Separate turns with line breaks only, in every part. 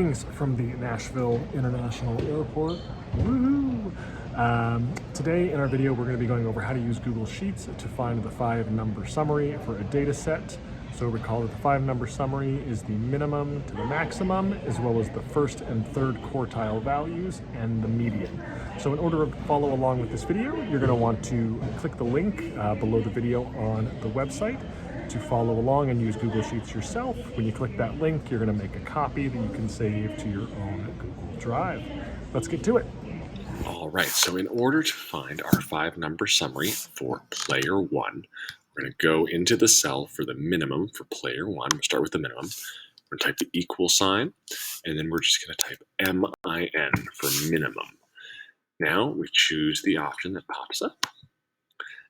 Greetings from the Nashville International Airport. Woohoo! Today in our video we're going to be going over how to use Google Sheets to find the 5-number summary for a data set. So recall that the 5-number summary is the minimum to the maximum, as well as the first and third quartile values and the median. So in order to follow along with this video, you're going to want to click the link below the video on the website to follow along and use Google Sheets yourself. When you click that link, you're going to make a copy that you can save to your own Google Drive. Let's get to it.
All right, so in order to find our 5-number summary for player 1, we're going to go into the cell for the minimum for player 1. We'll start with the minimum. We're going to type the equal sign, and then we're just going to type MIN for minimum. Now we choose the option that pops up.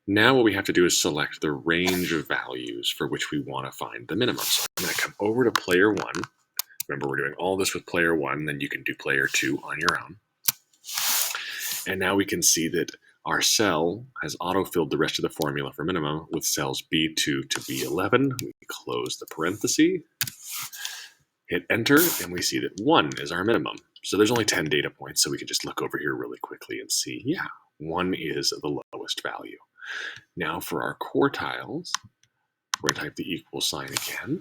Now what we have to do is select the range of values for which we want to find the minimum. So I'm going to come over to player 1. Remember, we're doing all this with player 1, then you can do player 2 on your own. And now we can see that our cell has autofilled the rest of the formula for minimum with cells B2 to B11. We close the parenthesis, hit enter, and we see that 1 is our minimum. So there's only 10 data points, so we can just look over here really quickly and see, yeah, 1 is the lowest value. Now for our quartiles, we're going to type the equal sign again,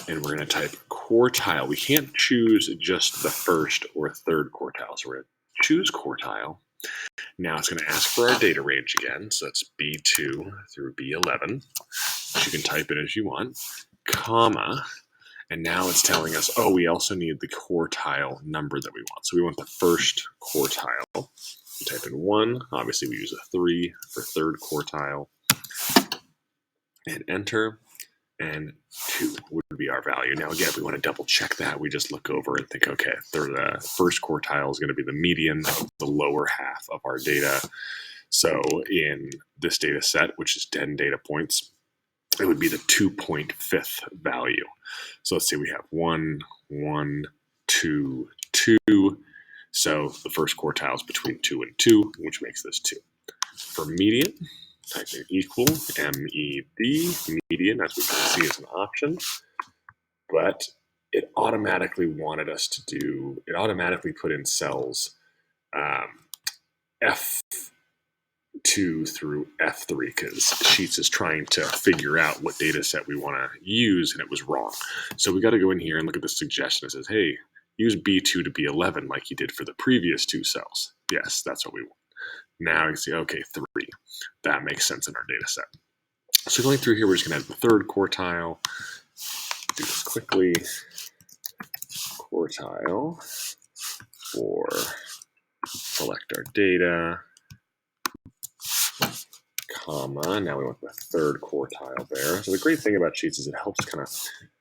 and we're going to type quartile. We can't choose just the first or third quartile, so we're going to choose quartile. Now it's going to ask for our data range again, so that's B2 through B11, which you can type in as you want, comma, and now it's telling us, oh, we also need the quartile number that we want. So we want the first quartile. We type in 1, obviously we use a 3 for third quartile, and enter, and 2 would be our value. Now again, if we want to double check that, we just look over and think, okay, the first quartile is going to be the median of the lower half of our data. So in this data set, which is 10 data points, it would be the 2.5th value. So let's say we have 1, 1, 2, 2. So the first quartile is between 2 and 2, which makes this 2. For median, type in equal, MED, median, as we can see, is an option. But it automatically wanted us to do, it automatically put in cells F2 through F3 because Sheets is trying to figure out what data set we want to use, and it was wrong. So we got to go in here and look at the suggestion. It says, hey, use B2 to B11 like you did for the previous 2 cells. Yes, that's what we want. Now you can see, okay, 3. That makes sense in our data set. So going through here, we're just going to add the third quartile. Do this quickly. Quartile for select our data, comma. Now we want the third quartile there. So the great thing about Sheets is it helps kind of,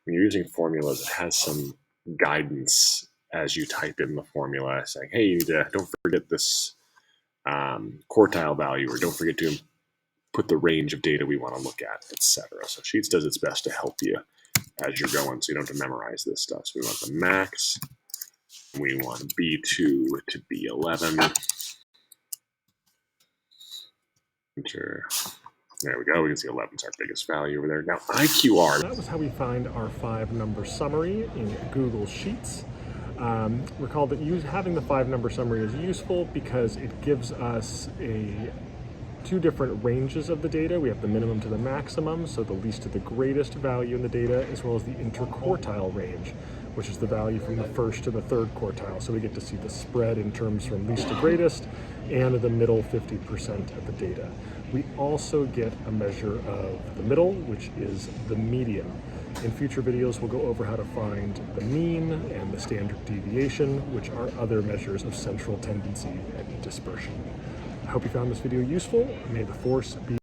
when you're using formulas, it has some guidance as you type in the formula saying, hey, you need to, don't forget this quartile value, or don't forget to put the range of data we want to look at, etc. So Sheets does its best to help you as you're going, so you don't have to memorize this stuff. So we want the max, we want B2 to B11, enter. There we go. We can see 11 is our biggest value over there. Now IQR.
That was how we find our 5-number summary in Google Sheets. Recall that having the 5-number summary is useful because it gives us 2 different ranges of the data. We have the minimum to the maximum, so the least to the greatest value in the data, as well as the interquartile range, which is the value from the first to the third quartile. So we get to see the spread in terms from least to greatest and the middle 50% of the data. We also get a measure of the middle, which is the median. In future videos, we'll go over how to find the mean and the standard deviation, which are other measures of central tendency and dispersion. I hope you found this video useful. May the force be